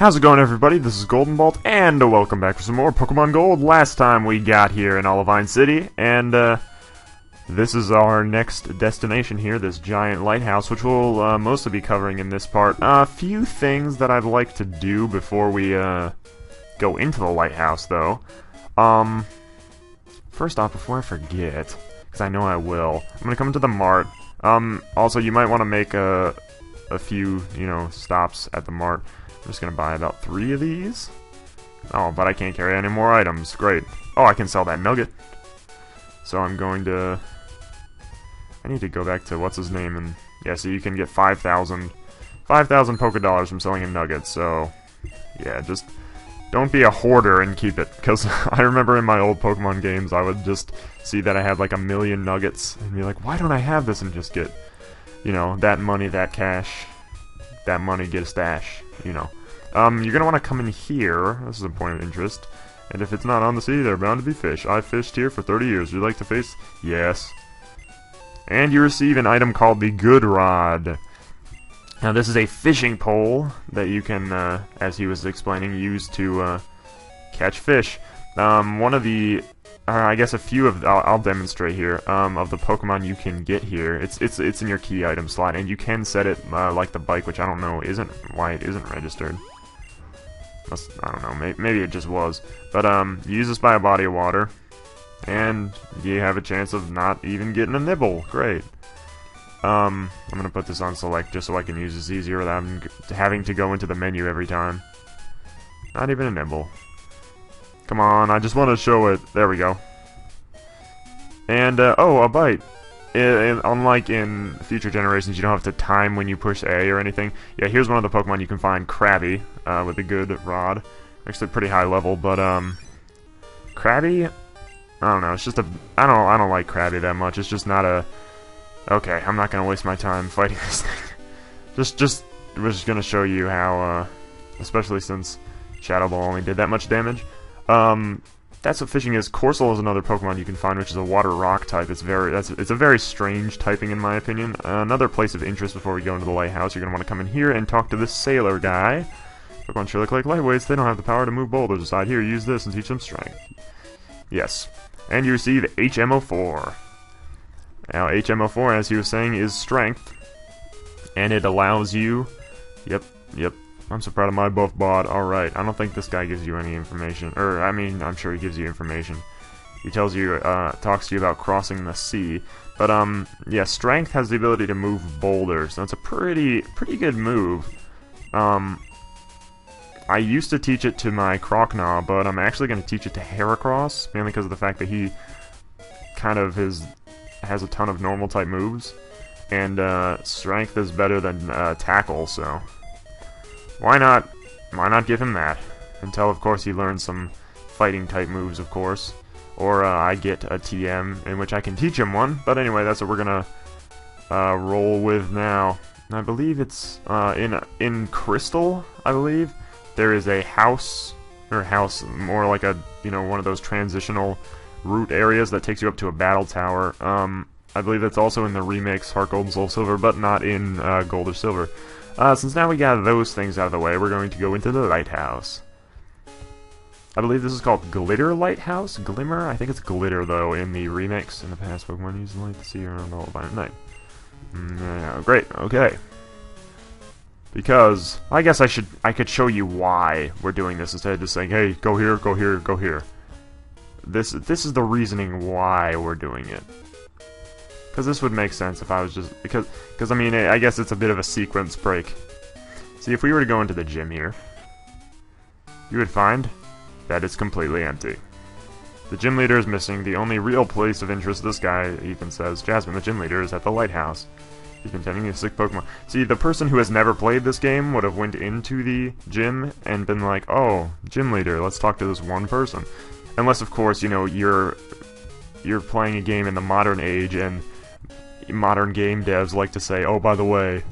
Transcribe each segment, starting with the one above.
How's it going, everybody? This is GoldenboltLP, and welcome back for some more Pokemon Gold. Last time we got here in Olivine City, and this is our next destination here, this giant lighthouse, which we'll mostly be covering in this part. A few things that I'd like to do before we go into the lighthouse, though. First off, before I forget, because I know I will, I'm gonna come to the mart. Also, you might want to make a few, stops at the mart. I'm just gonna buy about 3 of these. Oh, but I can't carry any more items. Great. Oh, I can sell that nugget. So I'm going to... I need to go back to what's his name, and yeah, so you can get 5,000 Poké Dollars from selling a nugget. So yeah, just don't be a hoarder and keep it, because I remember in my old Pokemon games I would just see that I had like 1,000,000 nuggets and be like, why don't I have this, and just get, that money, that cash, that money, get a stash. You're gonna want to come in here. This is a point of interest. And if it's not on the sea, there are bound to be fish. I've fished here for 30 years. Would you like to face? Yes. And you receive an item called the Good Rod. Now, this is a fishing pole that you can, as he was explaining, use to catch fish. One of the, I guess a few of, I'll demonstrate here, of the Pokemon you can get here. It's in your key item slot, and you can set it like the bike, which I don't know why it isn't registered. I don't know, maybe it just was. But you use this by a body of water, and you have a chance of not even getting a nibble. Great. I'm gonna put this on select just so I can use this easier without having to go into the menu every time. Not even a nibble. Come on, I just want to show it. There we go. And, oh, a bite. Unlike in future generations, you don't have to time when you push A or anything. Yeah, here's one of the Pokemon you can find, Krabby, with a good rod. Actually pretty high level, but, Krabby? I don't know, it's just I don't like Krabby that much. It's just not a... Okay, I'm not gonna waste my time fighting this thing. We're just gonna show you how, especially since Shadow Ball only did that much damage. That's what fishing is. Corsola is another Pokemon you can find, which is a water rock type. It's a very strange typing in my opinion. Another place of interest before we go into the lighthouse, you're gonna want to come in here and talk to this sailor guy. Pokemon sure look like lightweights. They don't have the power to move boulders aside. Here, use this and teach them strength. Yes, and you receive HMO4. Now, HMO4, as he was saying, is strength, and it allows you. Yep. I'm so proud of my buff bod. Alright, I don't think this guy gives you any information. I mean, I'm sure he gives you information. He tells you, talks to you about crossing the sea. But, yeah, strength has the ability to move boulders. That's a pretty good move. I used to teach it to my Crocnaw, but I'm actually going to teach it to Heracross, mainly because of the fact that he kind of has a ton of normal type moves. And, strength is better than, tackle, so... Why not give him that? Until, of course, he learns some fighting-type moves, of course. Or, I get a TM in which I can teach him one. But anyway, that's what we're gonna roll with now. And I believe it's in Crystal, I believe. There is a house, more like a, one of those transitional route areas that takes you up to a battle tower. I believe that's also in the remakes Heart Gold and Soul Silver, but not in Gold or Silver. Since now we got those things out of the way, we're going to go into the lighthouse. I believe this is called Glitter Lighthouse? Glimmer? I think it's Glitter, though, in the remix. In the past, Pokemon use the light to see around Olivine at night. Great, okay. Because, I guess I could show you why we're doing this, instead of just saying, hey, go here, go here, go here. This is the reasoning why we're doing it. Because this would make sense if I was just... Because I mean, I guess it's a bit of a sequence break. See, if we were to go into the gym here, you would find that it's completely empty. The gym leader is missing. The only real place of interest, this guy even says, Jasmine, the gym leader, is at the lighthouse. He's been tending a sick Pokemon. See, the person who has never played this game would have went into the gym and been like, oh, gym leader, let's talk to this one person. Unless, of course, you're playing a game in the modern age, and modern game devs like to say, oh, by the way,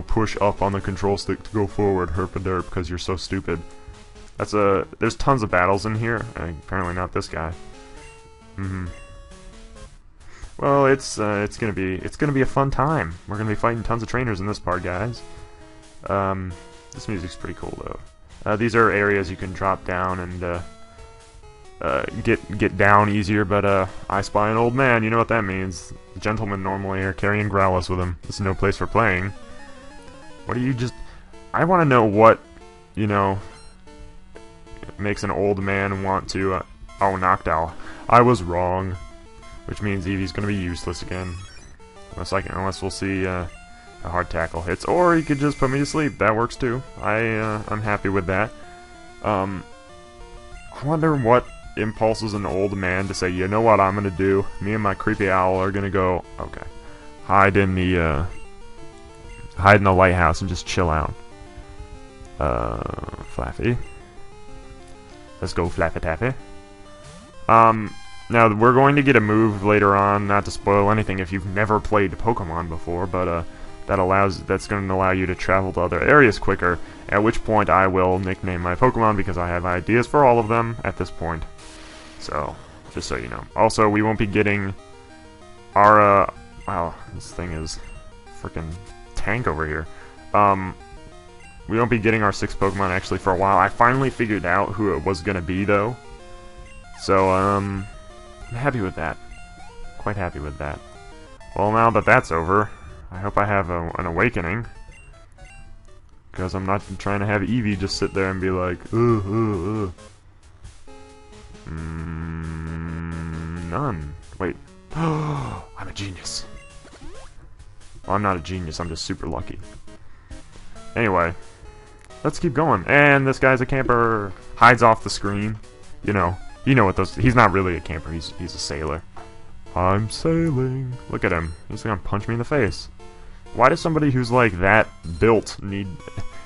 push up on the control stick to go forward, herp-a-derp, because you're so stupid. There's tons of battles in here. Apparently not this guy. Well, it's gonna be a fun time. We're gonna be fighting tons of trainers in this part, guys. This music's pretty cool, though. These are areas you can drop down and get down easier, but I spy an old man, you know what that means. Gentlemen normally are carrying Growlithe with them. This is no place for playing. What do you just... I want to know what, you know, makes an old man want to... oh, Noctowl. I was wrong. Which means Eevee's going to be useless again. Unless we'll see a hard tackle hits. Or he could just put me to sleep. That works too. I'm happy with that. I wonder what impulses an old man to say, you know what I'm gonna do? Me and my creepy owl are gonna go, okay, hide in the lighthouse and just chill out. Flaffy. Let's go, Flaffy Taffy. Now we're going to get a move later on, not to spoil anything if you've never played Pokemon before, but that's going to allow you to travel to other areas quicker, at which point I will nickname my Pokemon because I have ideas for all of them at this point. So, just so you know. Also, we won't be getting our, wow, this thing is freaking tank over here. We won't be getting our 6th Pokemon actually for a while. I finally figured out who it was going to be, though. So, I'm happy with that. Quite happy with that. Well, now that that's over, I hope I have an awakening. Because I'm not trying to have Eevee just sit there and be like, none. Wait. I'm a genius. Well, I'm not a genius, I'm just super lucky. Anyway, let's keep going. And this guy's a camper. Hides off the screen. You know what those... He's not really a camper, he's a sailor. I'm sailing. Look at him. He's gonna punch me in the face. Why does somebody who's like that built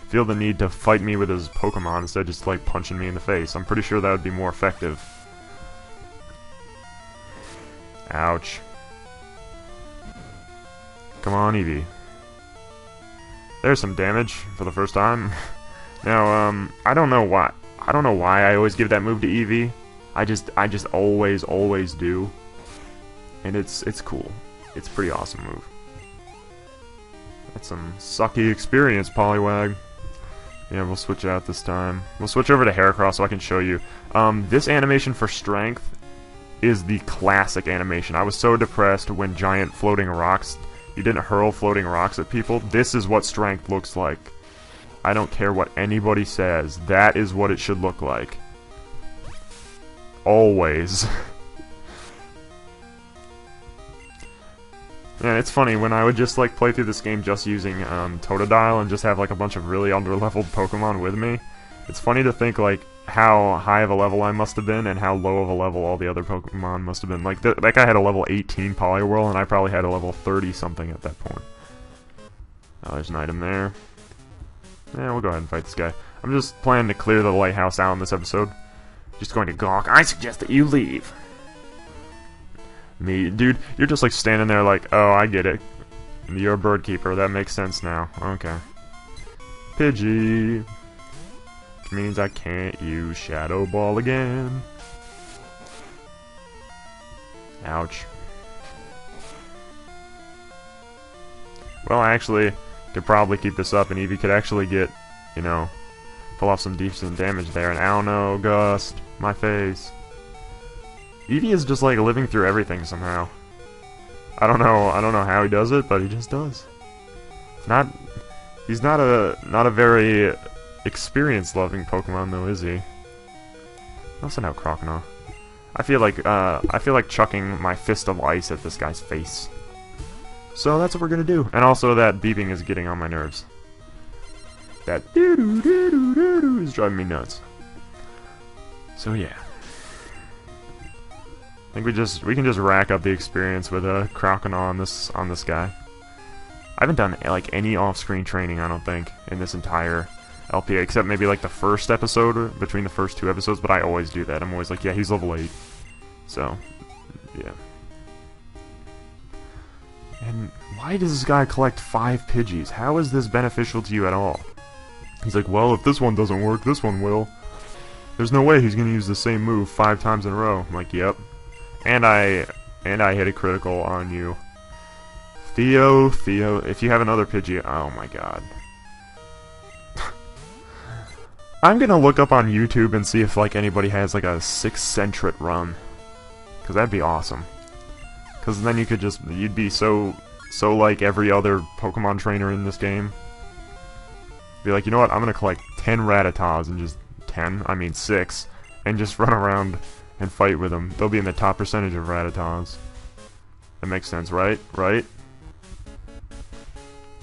feel the need to fight me with his Pokemon instead of just like punching me in the face? I'm pretty sure that would be more effective. Ouch. Come on, Eevee. There's some damage for the first time. Now, I don't know why I always give that move to Eevee. I just always do. And it's cool. It's a pretty awesome move. That's some sucky experience, Poliwag. Yeah, we'll switch out this time. We'll switch over to Heracross so I can show you. This animation for strength is the classic animation. I was so depressed when giant floating rocks... You didn't hurl floating rocks at people. This is what strength looks like. I don't care what anybody says. That is what it should look like. Always. Yeah, it's funny, when I would just like play through this game just using Totodile and just have like a bunch of really under-leveled Pokemon with me, it's funny to think like how high of a level I must have been and how low of a level all the other Pokemon must have been. Like, that guy had a level 18 Poliwhirl and I probably had a level 30-something at that point. Oh, there's an item there. Yeah, we'll go ahead and fight this guy. I'm just planning to clear the lighthouse out in this episode. Just going to gawk. I suggest that you leave. Me, dude, you're just like standing there like, oh, I get it. You're a bird keeper. That makes sense now. Okay. Pidgey. Which means I can't use Shadow Ball again. Ouch. Well, I actually could probably keep this up, and Eevee could actually get, you know, pull off some decent damage there. And I don't know, Gust, my face. Eevee is just like living through everything somehow. I don't know how he does it, but he just does. He's not a very experienced loving Pokemon though, is he? I'll send out Croconaw. I feel like chucking my fist of ice at this guy's face. So that's what we're gonna do. And also that beeping is getting on my nerves. That doo-doo-doo-doo-doo is driving me nuts. So yeah. I think we can just rack up the experience with a Croconaw on this guy. I haven't done like any off-screen training, I don't think, in this entire LPA, except maybe like the first episode, between the first 2 episodes, but I always do that. I'm always like, yeah, he's level 8. So, yeah. And why does this guy collect 5 Pidgeys? How is this beneficial to you at all? He's like, well, if this one doesn't work, this one will. There's no way he's gonna use the same move 5 times in a row. I'm like, yep. And I hit a critical on you. Theo, if you have another Pidgey, oh my god. I'm gonna look up on YouTube and see if, like, anybody has, like, a 6 Centret run. Because that'd be awesome. Because then you could just, you'd be so like every other Pokemon trainer in this game. Be like, you know what, I'm gonna collect 10 Rattatas and just 6, and just run around and fight with them. They'll be in the top percentage of Rattatas. That makes sense, right? Right?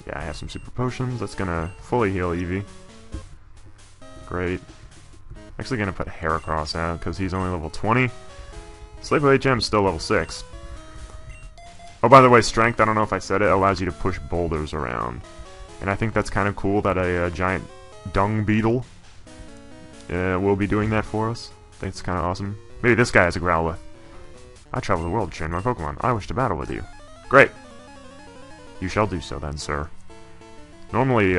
Yeah, I have some super potions. That's gonna fully heal Eevee. Great. Actually gonna put Heracross out, because he's only level 20. Slave HM is still level 6. Oh, by the way, Strength, I don't know if I said it, allows you to push boulders around. And I think that's kind of cool that a giant dung beetle will be doing that for us. I think it's kind of awesome. Maybe this guy has a Growlithe. I travel the world to train my Pokemon. I wish to battle with you. Great. You shall do so then, sir. Normally,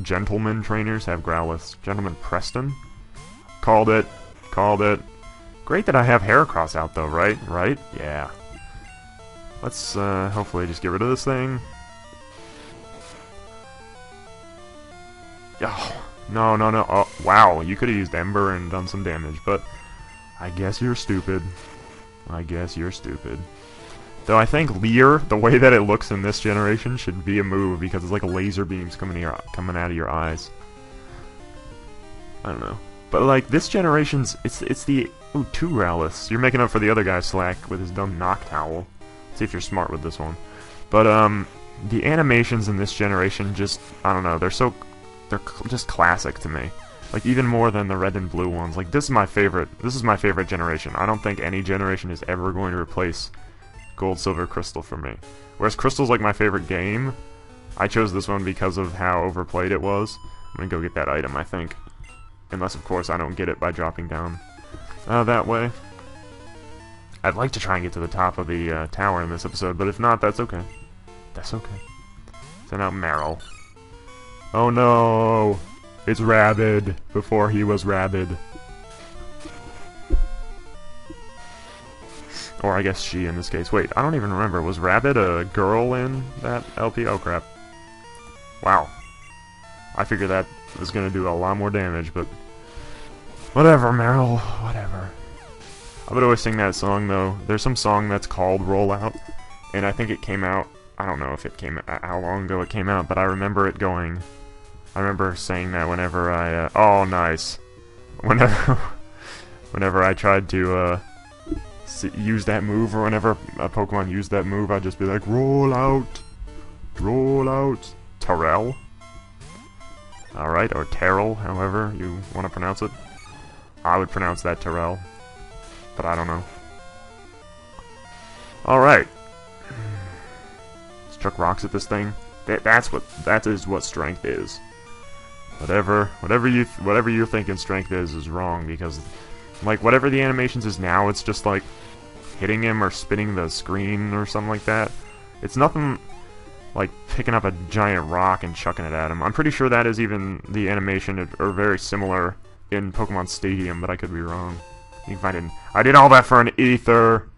gentlemen trainers have Growlithes. Gentleman Preston? Called it. Called it. Great that I have Heracross out, though, right? Right? Yeah. Let's, hopefully just get rid of this thing. Oh, no, no, no. Oh, wow, you could have used Ember and done some damage, but I guess you're stupid. I guess you're stupid. Though I think Leer, the way that it looks in this generation, should be a move, because it's like laser beams coming out of your eyes. I don't know. But, like, this generation's... It's the... Ooh, 2 Growliths. You're making up for the other guy's slack with his dumb Noctowl. See if you're smart with this one. But, the animations in this generation just... I don't know, they're just classic to me. Like, even more than the red and blue ones. Like, this is my favorite generation. I don't think any generation is ever going to replace Gold, Silver, Crystal for me. Whereas Crystal's like my favorite game, I chose this one because of how overplayed it was. I'm gonna go get that item, I think. Unless, of course, I don't get it by dropping down that way. I'd like to try and get to the top of the tower in this episode, but if not, that's okay. That's okay. Send out Meryl. Oh no! It's Rabid before he was Rabid. Or I guess she in this case. Wait, I don't even remember. Was Rabid a girl in that LP? Oh crap. Wow. I figured that was gonna do a lot more damage, but... Whatever, Meryl. Whatever. I would always sing that song, though. There's some song that's called Rollout, and I think it came out... I don't know if it came... how long ago it came out, but I remember it going... I remember saying that whenever I... oh, nice. Whenever I tried to, use that move, or whenever a Pokemon used that move, I'd just be like, roll out! Roll out! Terrell? Alright, or Terrell, however you want to pronounce it. I would pronounce that Terrell. But I don't know. Alright. Let's chuck rocks at this thing. That is what strength is. Whatever you're thinking strength is wrong, because like whatever the animations is now, it's just like hitting him or spinning the screen or something like that. It's nothing like picking up a giant rock and chucking it at him. I'm pretty sure that is even the animation or very similar in Pokemon Stadium, but I could be wrong. You can find it. I did all that for an ether.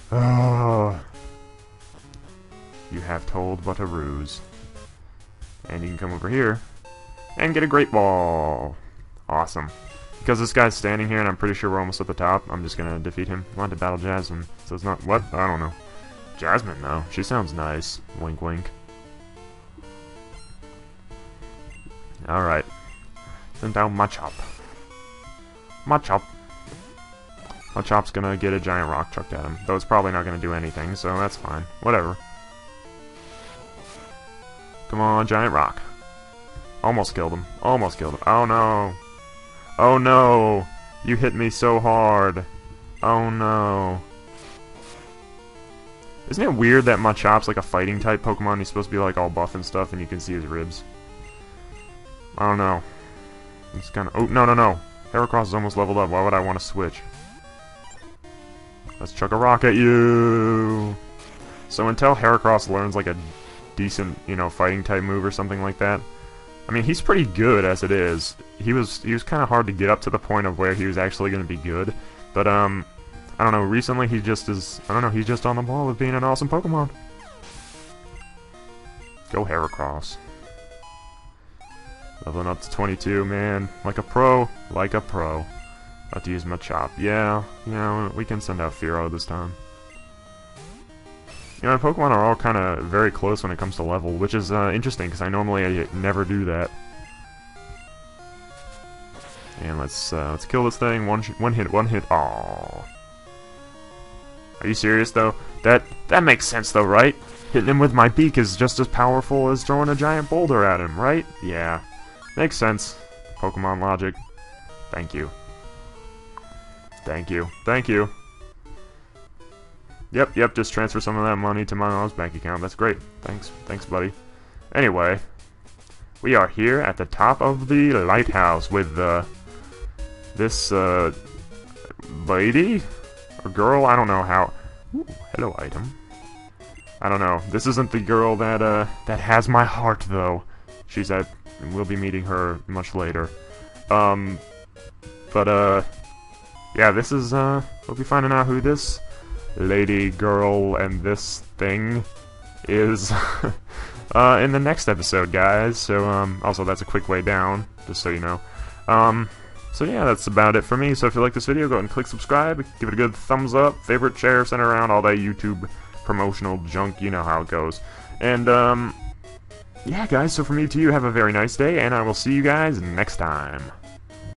Oh. You have told but a ruse. And you can come over here and get a Great Ball. Awesome. Because this guy's standing here and I'm pretty sure we're almost at the top, I'm just gonna defeat him. I want to battle Jasmine. So it's not... What? I don't know. Jasmine, though. She sounds nice. Wink, wink. Alright. Send out Machop. Machop. Machop's gonna get a giant rock chucked at him. Though it's probably not gonna do anything, so that's fine. Whatever. Come on, giant rock. Almost killed him. Almost killed him. Oh no. Oh no. You hit me so hard. Oh no. Isn't it weird that Machop's like a fighting type Pokemon? He's supposed to be like all buff and stuff, and you can see his ribs. I don't know. It's kind of... Oh, no, no, no. Heracross is almost leveled up. Why would I want to switch? Let's chuck a rock at you. So until Heracross learns like a decent, you know, fighting type move or something like that. I mean, he's pretty good as it is. He was kind of hard to get up to the point of where he was actually going to be good. But I don't know. Recently, he just is. I don't know. He's just on the ball with being an awesome Pokemon. Go Heracross. Leveling up to 22, man. Like a pro. Like a pro. About to use my chop. Yeah, you know, we can send out Fearow this time. You know, Pokemon are all kind of very close when it comes to level, which is interesting, because I normally never do that. And let's kill this thing. One hit. Aww. Are you serious, though? That makes sense, though, right? Hitting him with my beak is just as powerful as throwing a giant boulder at him, right? Yeah. Makes sense. Pokemon logic. Thank you. Thank you. Thank you. Yep, just transfer some of that money to my mom's bank account. That's great. Thanks, buddy. Anyway, we are here at the top of the lighthouse with, this, lady? Or girl? I don't know how... Ooh, hello, item. I don't know. This isn't the girl that has my heart, though. She's at... We'll be meeting her much later. Yeah, this is, we'll be finding out who this lady, girl, and this thing is in the next episode, guys. So, also, that's a quick way down, just so you know. So yeah, that's about it for me. So if you like this video, go ahead and click subscribe, give it a good thumbs up, favorite, share, send it around, all that YouTube promotional junk, you know how it goes. And, yeah, guys, so from me to you, have a very nice day, and I will see you guys next time.